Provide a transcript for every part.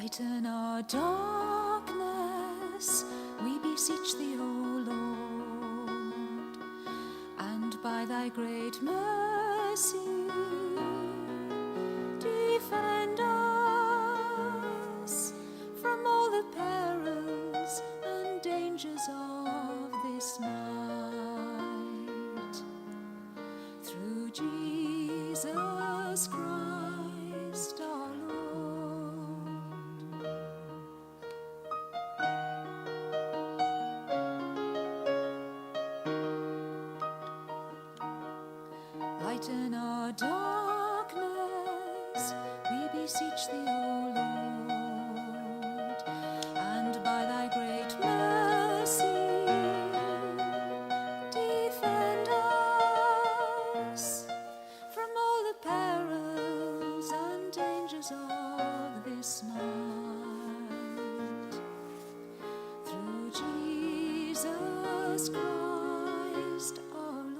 Lighten our darkness, we beseech thee, O Lord, and by thy great mercy defend us from all the perils and dangers of this night. Through Jesus Christ our Lord. Lighten our darkness, we beseech thee, O Lord, and by thy great mercy defend us from all the perils and dangers of this night. Through Jesus Christ our Lord.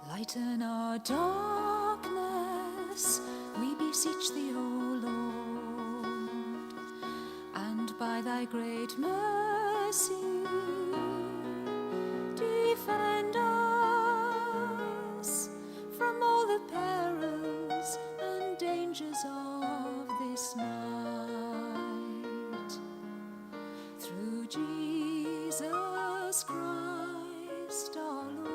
Lighten our darkness, we beseech thee, O Lord, and by thy great mercy defend us from all the perils and dangers of this night. Through Jesus Christ our Lord.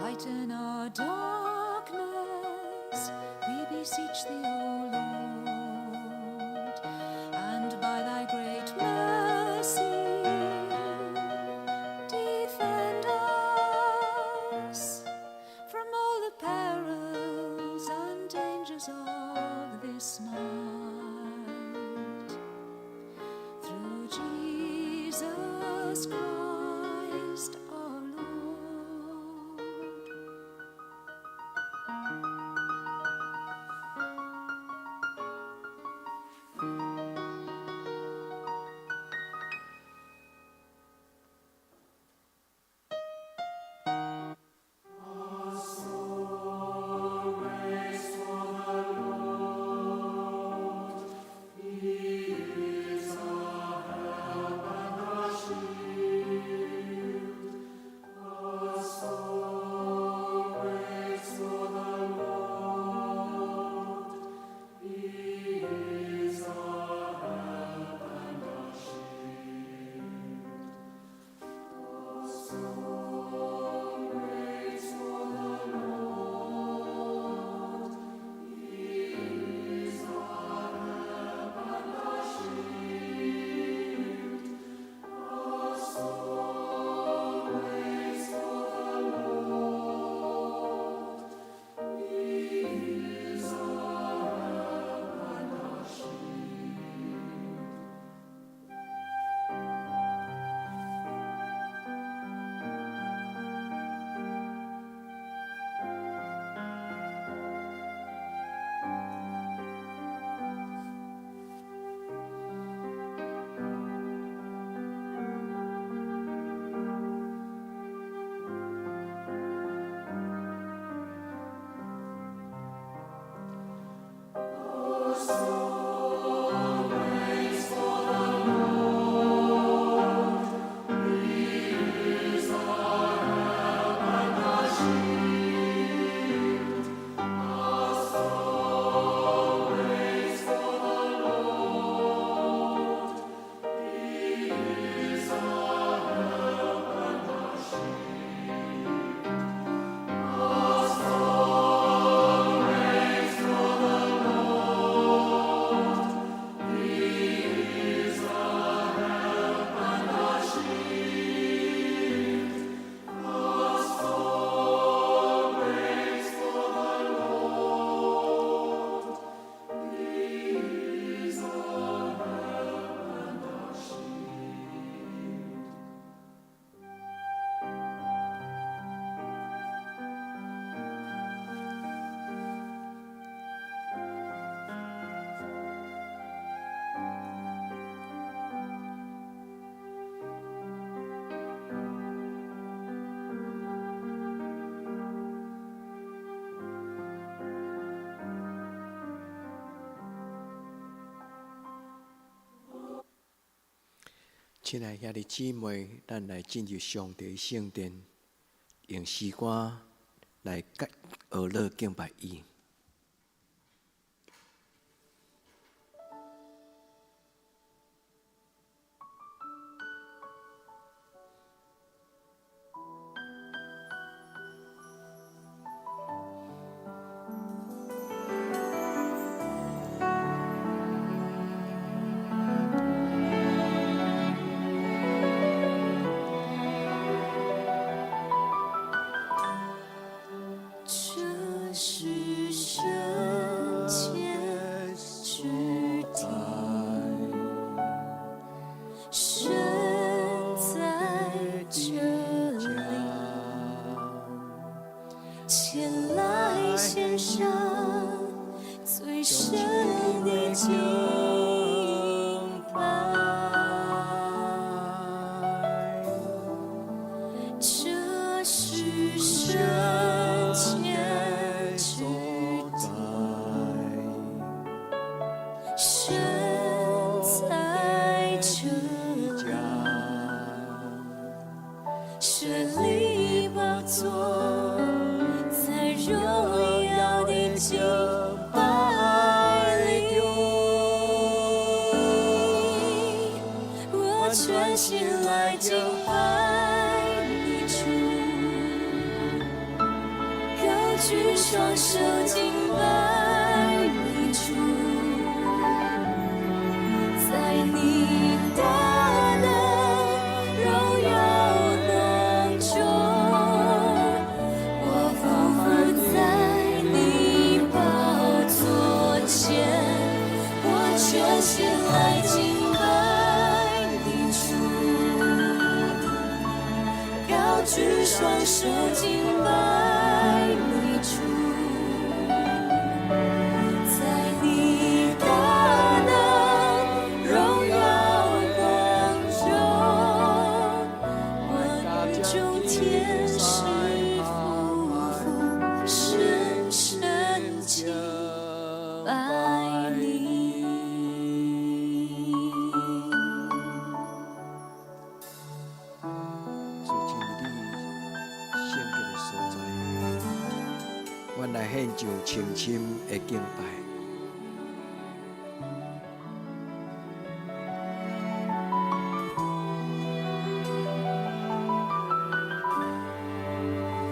Lighten our darkness, we beseech thee, O Lord, and by thy great mercy defend us from all the perils and dangers of this night. Through Jesus Christ our Lord. 亲爱兄弟姊妹，咱来进入上帝圣殿，用诗歌来学乐敬拜伊。这是圣洁之地，神在这里，前来献上最深的敬拜。这是圣洁之地，神在这里，神里宝座，在荣耀的敬拜里，我全心来敬拜你主，高举双手敬拜你主，在你大能荣耀当中，我匍匐在你宝座前，我全心来敬拜你主，高举双手敬拜你主，在你大能荣耀当中，我与众天使匍匐深深敬拜你。主进入你圣洁的所在，阮来献上诚心的敬拜。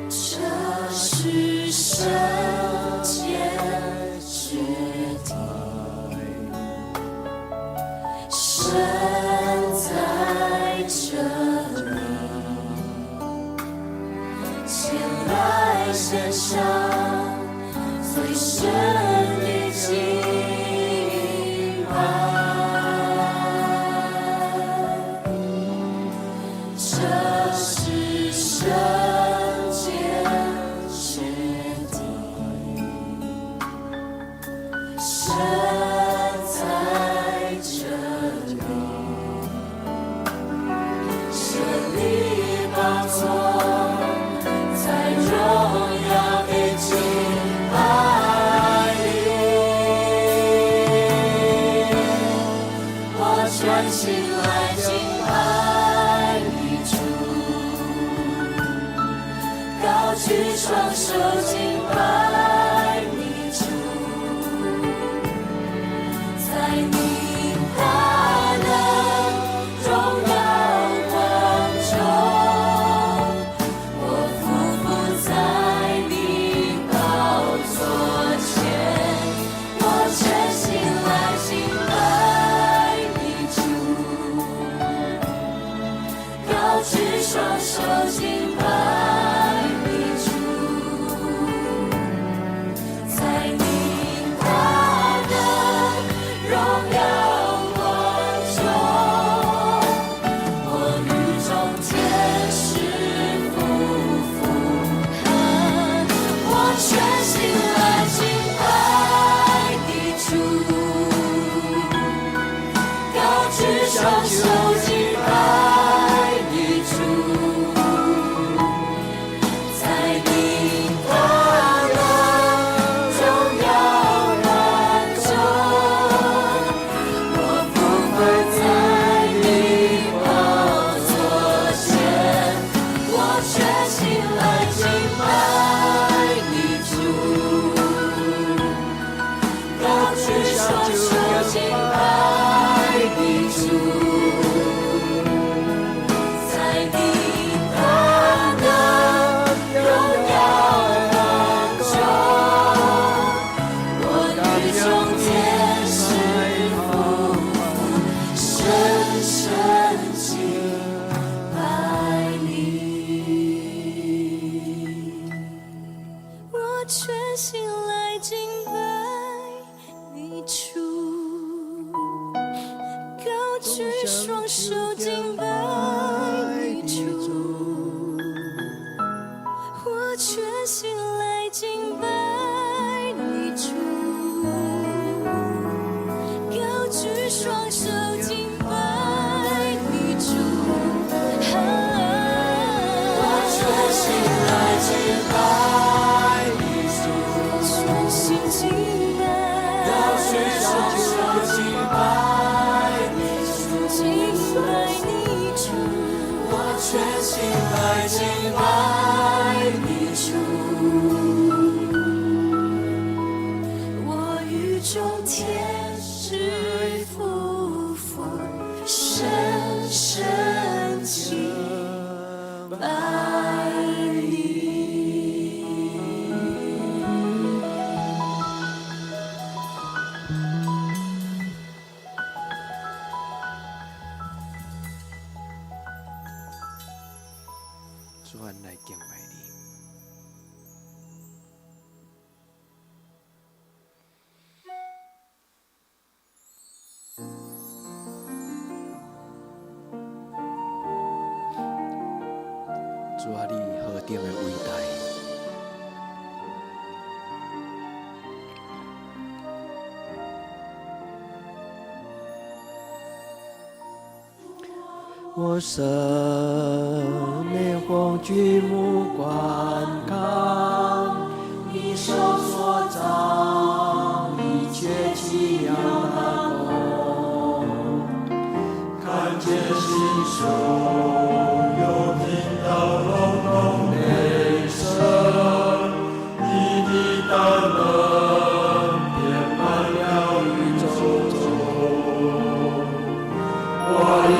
这是圣洁之地，神在这里，前来献上最深的敬拜。这是圣洁之地，神在这里，神里宝座，在荣耀的敬拜里，我全心来敬拜你主，高举双手敬拜你主，在你大能荣耀当中，我匍匐在你宝座前，我全心来敬拜你主，主啊，来敬拜你。主啊，你何等的伟大！我生命恐惧目观看，你手所造一切奇妙大功，看见星宿，又听到隆隆雷声，你的大能遍满了宇宙中，我应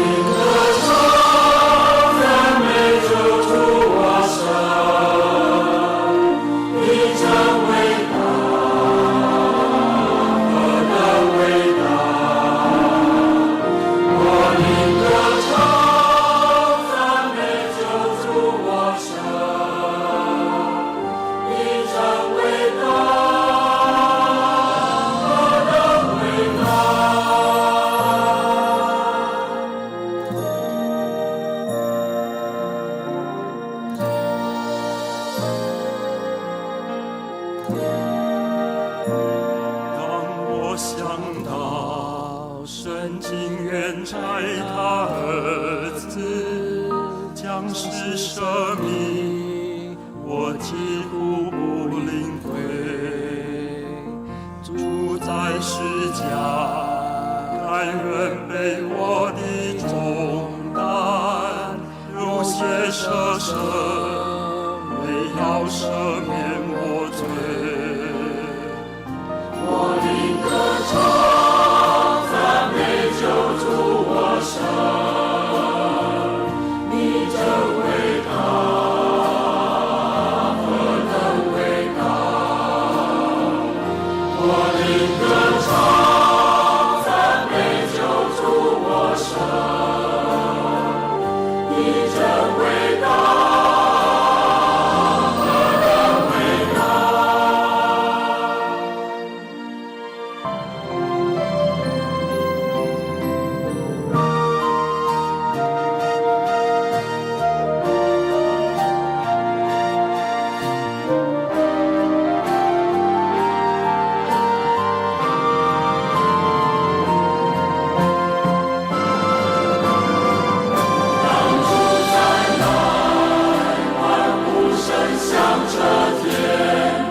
向着天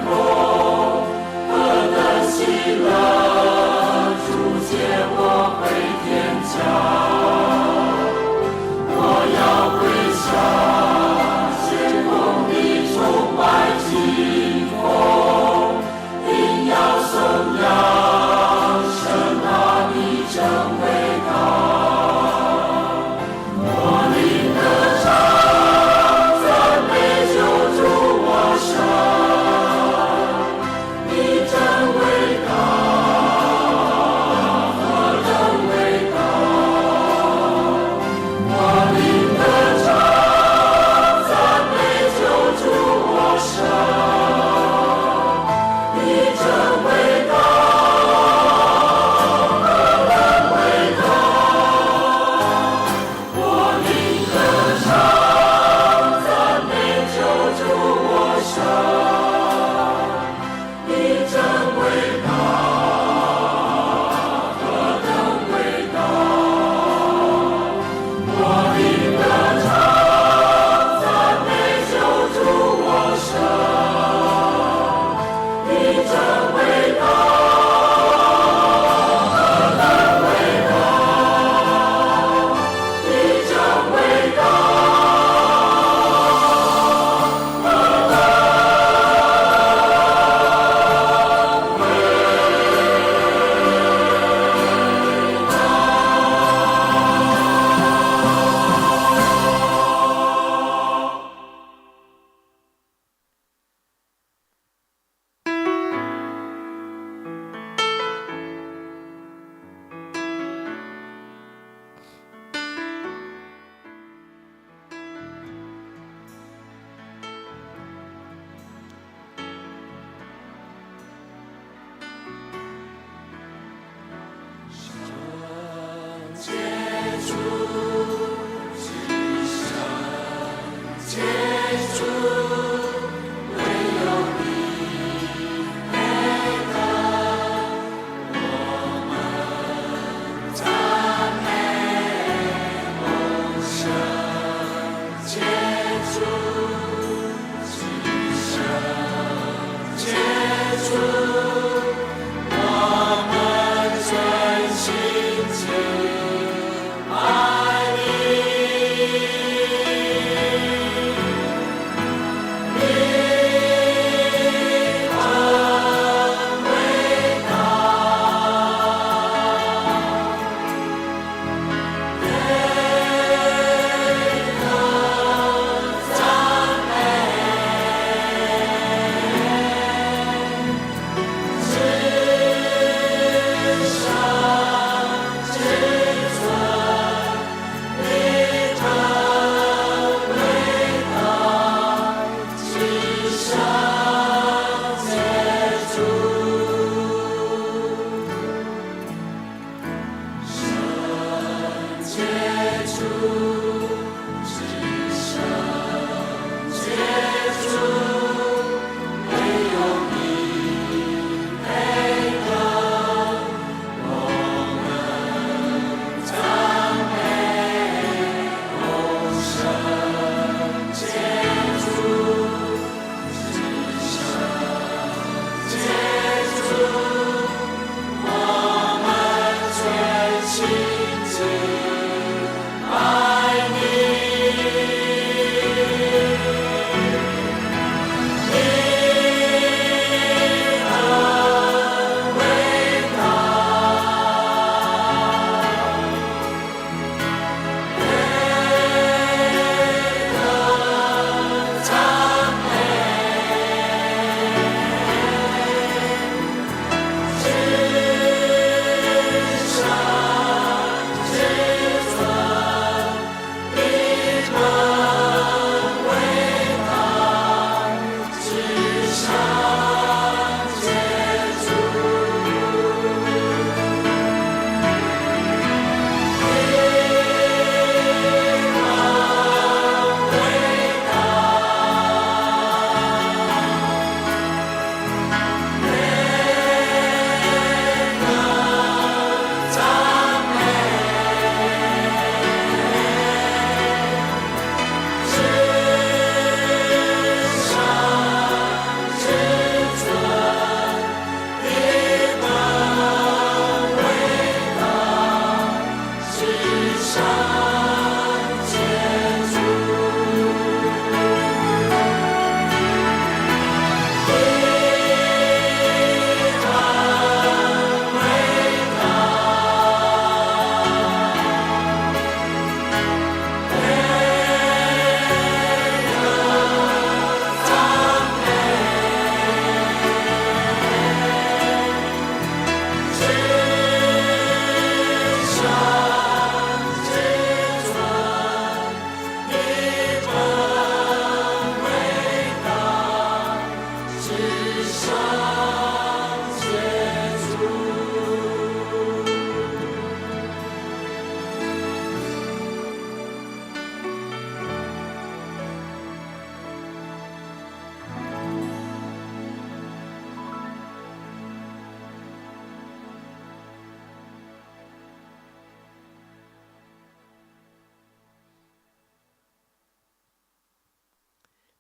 空，何等喜乐！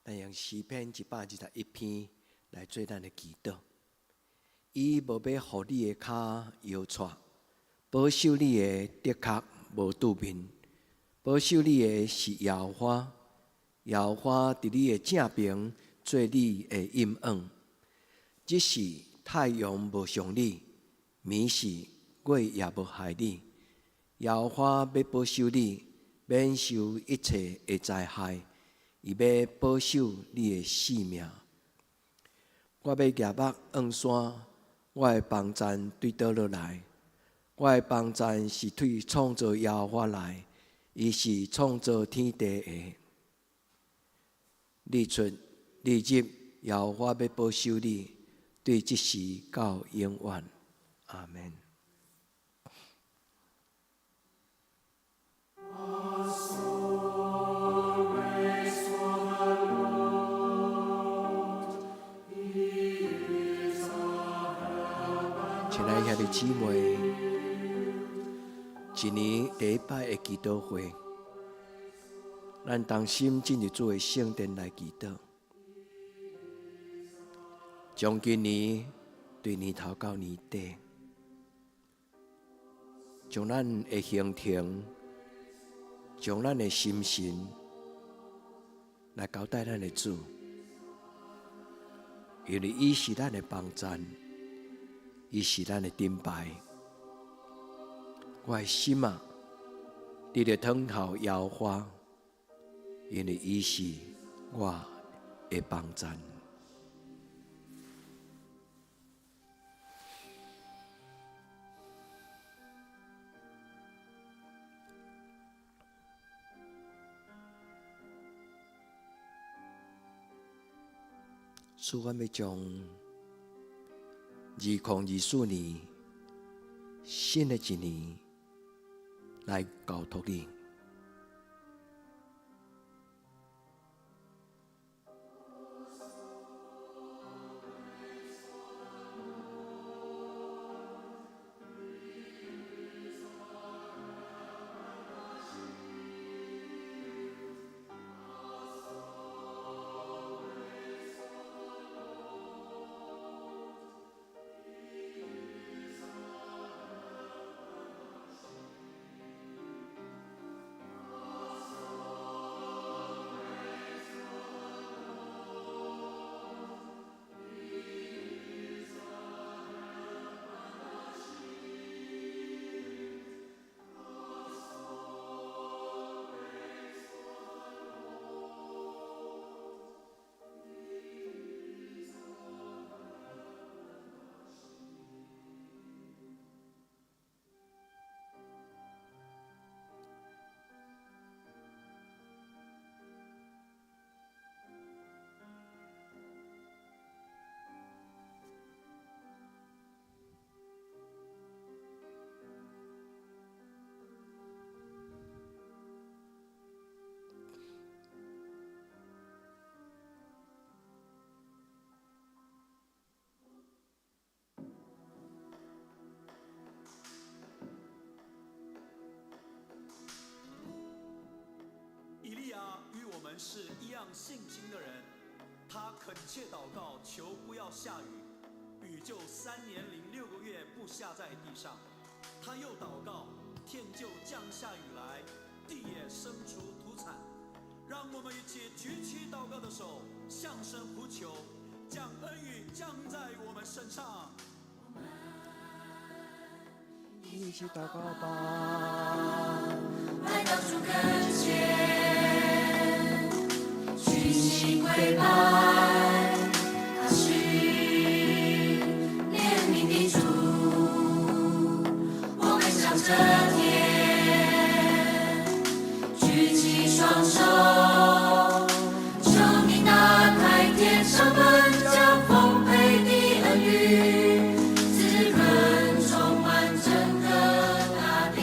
咱用诗篇121篇来做咱的祈祷。伊无要互你的脚摇错，保守你的的确无拄面，保守你的是耶和华，耶和华伫你的正边做你的阴影。即使太阳无伤你，暝时月也无害你，耶和华要保守你，免受一切的灾害。伊要保守你的性命。我要举目望山，我的帮站对倒落来。我的帮站是对创造耶和华来，伊是创造天地的。日出日入，耶和华要保守你，对即时到永远。阿们。亲爱的兄弟姊妹，一年第一摆的祈祷会，咱同心进入主的圣殿来祈祷，从今年对年头到年底，将咱的行程，将咱的心神来交代咱的主，因为伊是咱的帮站。伊是咱的顶牌，我的心啊，你着祷告耶和华，因为伊是我的帮站。主，我要将2024年新的一年来交托你，是一样性情的人。他恳切祷告，求不要下雨，雨就3年0.6个月不下在地上。他又祷告，天就降下雨来，地也生出土产。让我们一起举起祷告的手，向神呼求，将恩雨降在我们身上。一起祷告吧。来到主跟前，举起跪拜，他是怜悯的主，我们向着天，举起双手，求你打开天上门，将丰沛的恩雨滋润充满整个大地。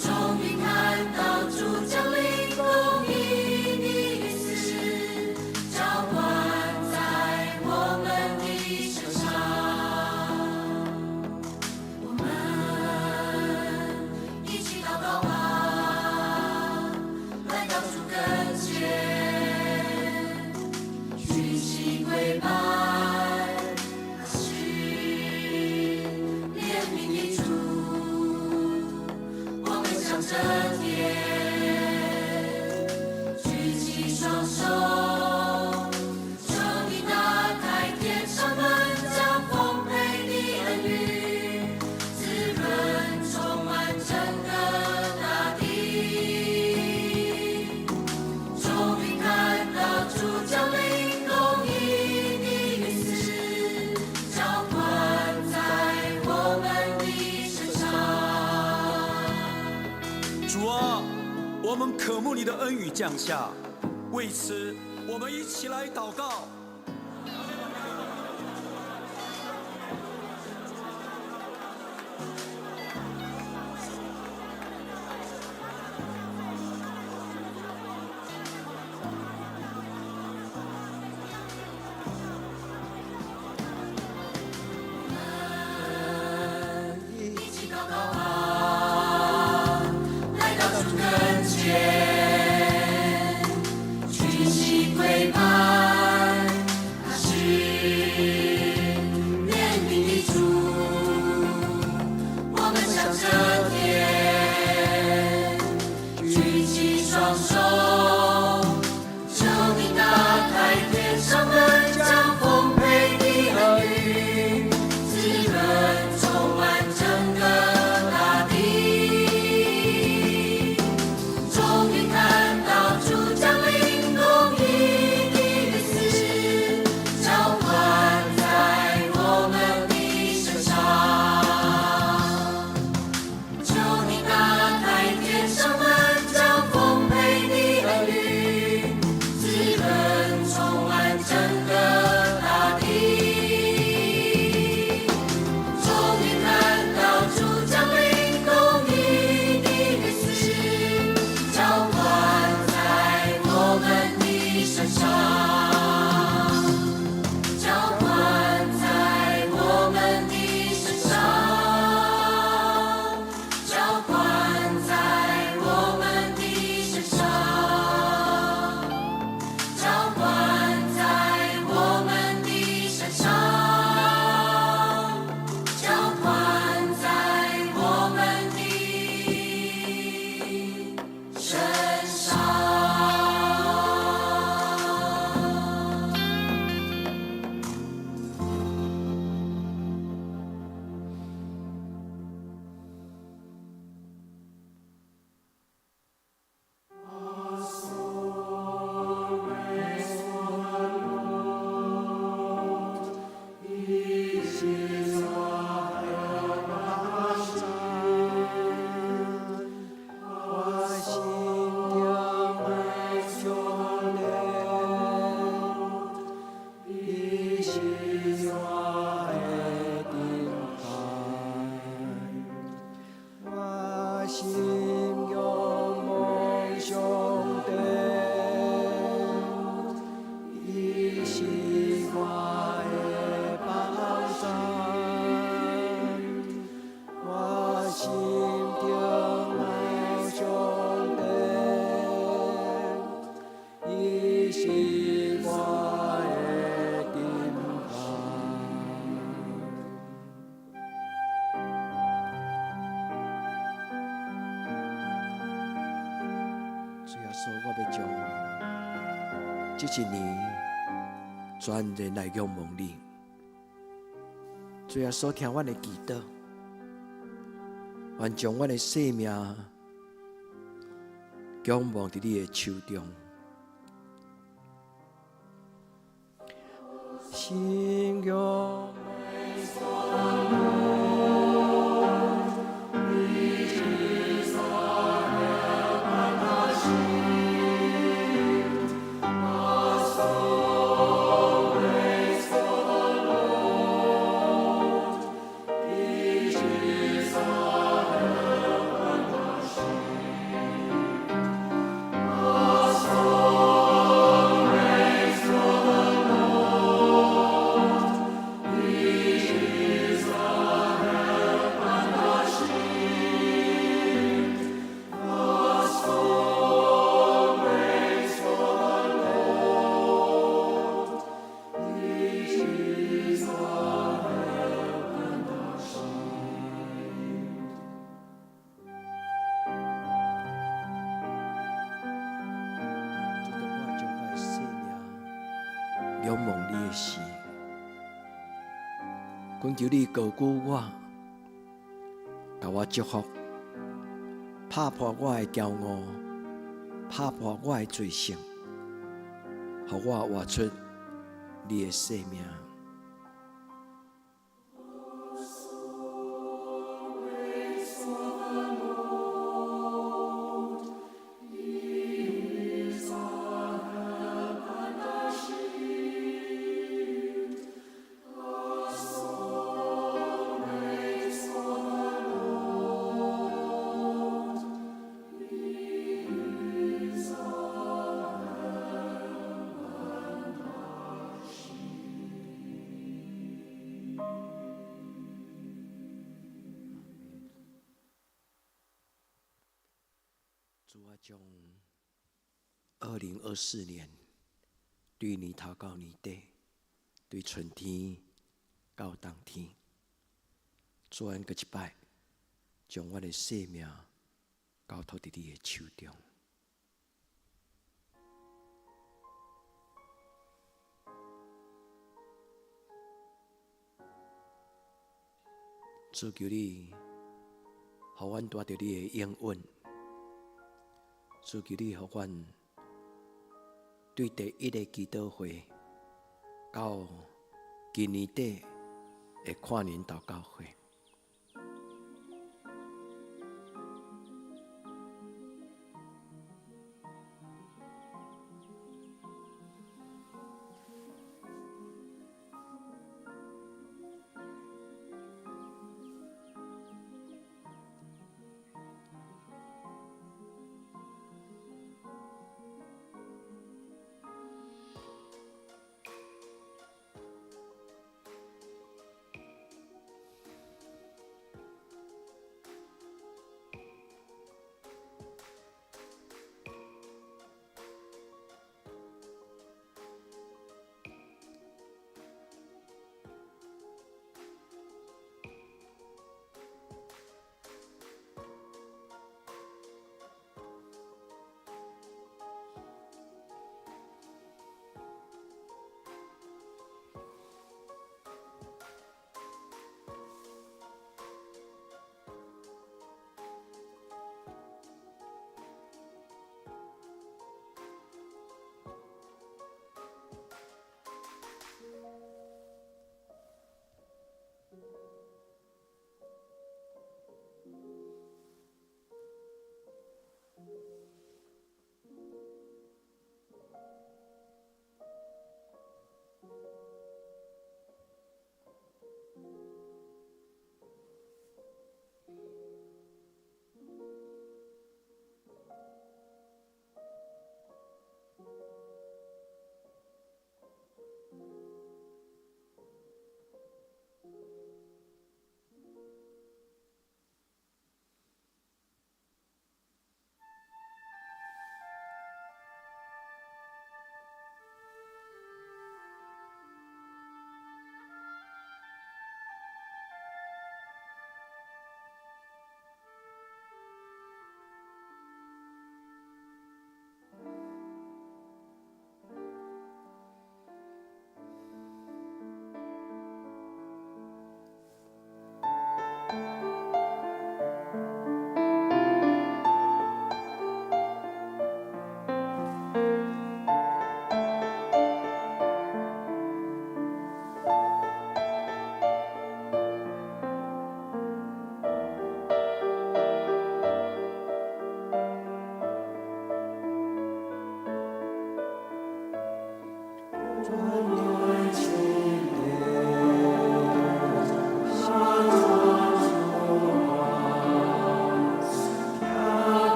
终于看到主降临，公义的恩赐浇灌在我们的身上。我们一起祷告吧，来到主跟前，举起跪拜，他是怜悯的主，我们向着天，举起双手，求你打开天上门，将丰沛的恩雨滋润充满整个大地。终于看到主降临，公义的恩赐浇灌在我们的身上。主啊，我们渴慕你的恩雨降下，为此我们一起来祷告。一起祷告吧，来到主跟前，举起跪拜，耶稣，我要将这一年全然来仰望你。主耶稣，听我的祈祷，愿将我的生命仰望在你的手中。信仰。仰望你的事，恳求你高举我，给我祝福，拍破我的骄傲，拍破我的罪性，让我活出你的生命。主啊，将2024年对年头到年底，对春天到冬天，主啊，搁一摆，将我的生命交托在你的手中。主求你，互阮带着你的应允。主求你，互阮对第一个祈祷会到今年底的跨年祷告会，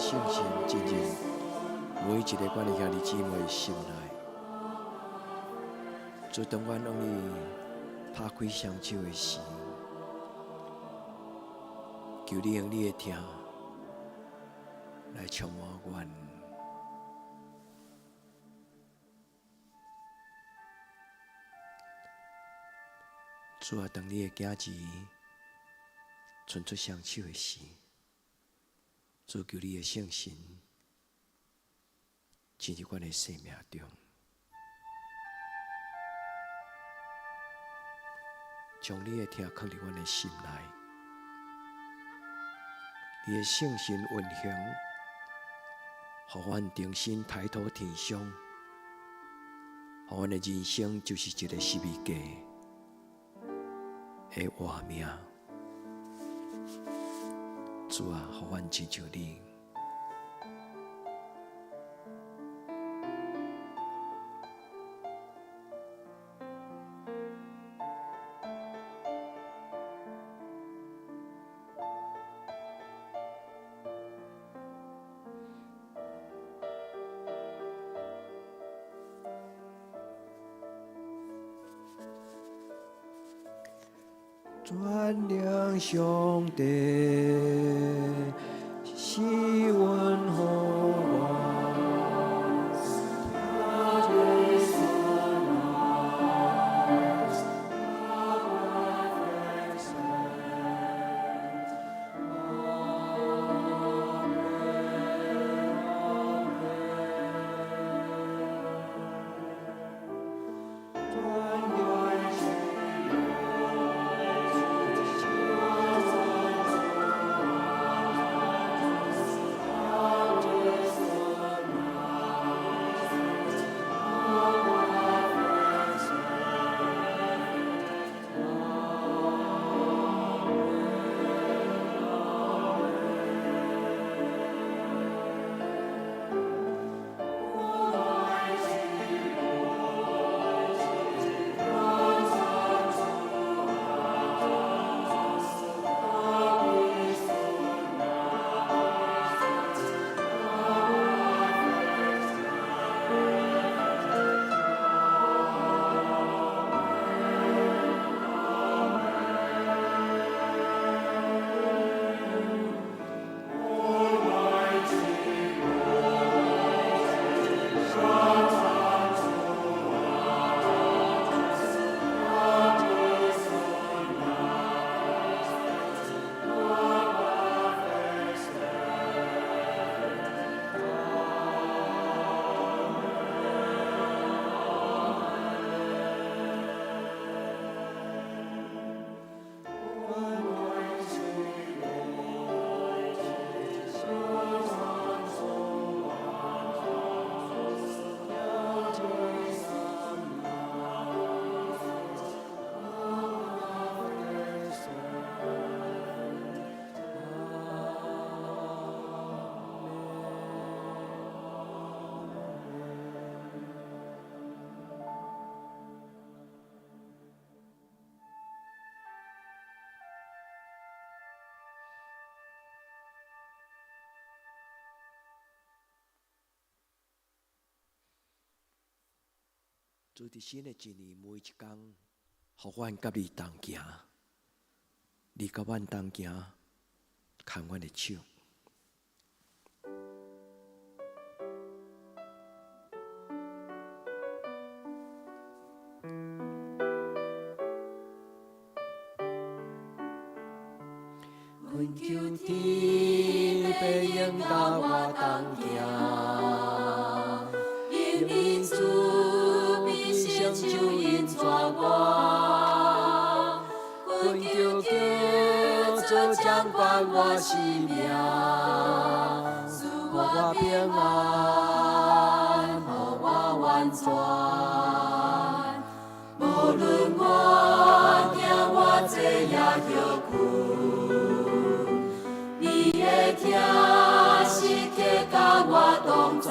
圣神进入每一个阮的兄弟姊妹的心内。主，当阮往你拍开双手的时，求你用你的听来充满阮。主啊，当你的囝子伸出双手的时，主求你的圣神进入阮的生命中。将你的听放伫阮的心内，你的圣神运行，互阮重新抬头天上，互阮的人生就是一个十字架的画面。主啊，互阮亲像你。转亮上帝是阮呼唤，主伫新的一年每一天，互阮甲你同行，你甲阮同行，牵阮的手。阮求天白鹰甲我同行，因主必成就因带我，阮求主掌管我生命，赐我平安，互我完全。无论我行偌济也休困，你的听时刻甲我同在。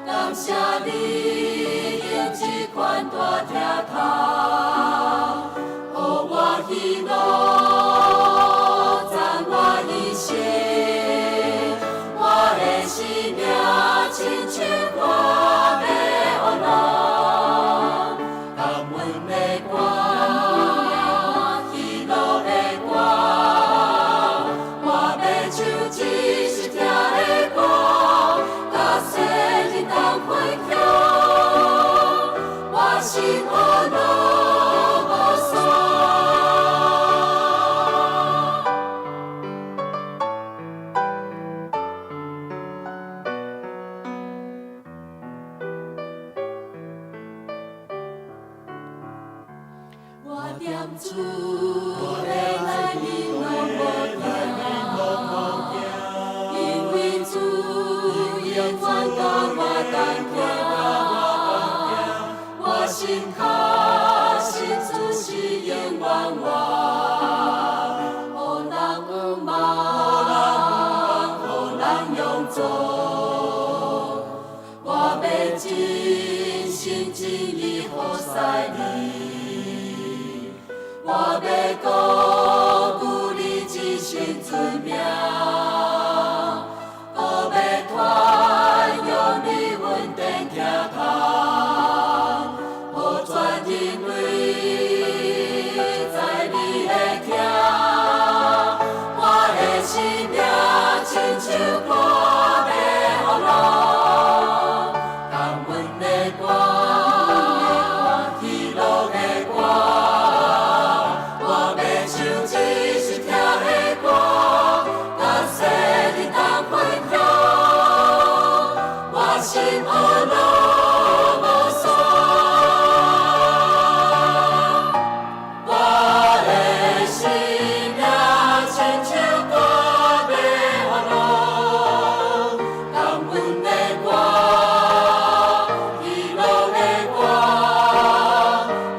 感谢你用这款大听头，予我喜乐，赞我一生。我要高举你一生尊名，我要传扬你稳定徛头，互全人类在你的行，我的生命亲像歌要予落，感恩的歌，喜乐的歌，我要唱一首听的歌，甲世人同分享，我心安乐无所。我的生命亲像歌要予落，感恩的歌，喜乐的歌，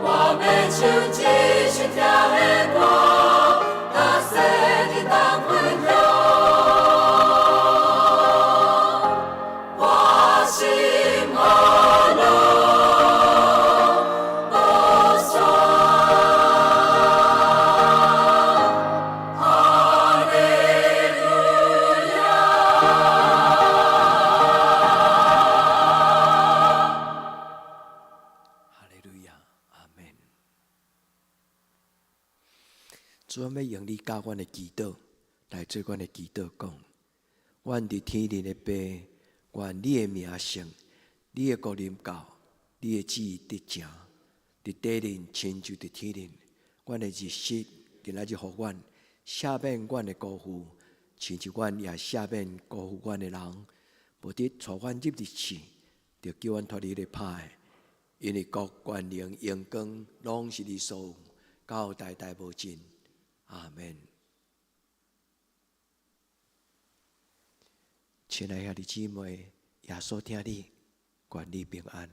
我要唱一首听的歌，甲世人同分享，我心安乐无所。哈利路哈利路亚，阿门。主要用你教阮的祈祷来做阮的祈祷，讲：阮伫天灵的爸，愿你的名圣，你的国临到，你的旨意得成，伫地灵亲像伫天灵。阮的日食今仔日互阮赦免阮的辜负，亲像阮也赦免辜负阮的人，无得带阮入日去，就叫阮脱离咧歹的。因为国、权、能、荣光，拢是你所有，到代代无尽。阿门。亲爱的兄弟姊妹，耶稣听你，愿你平安。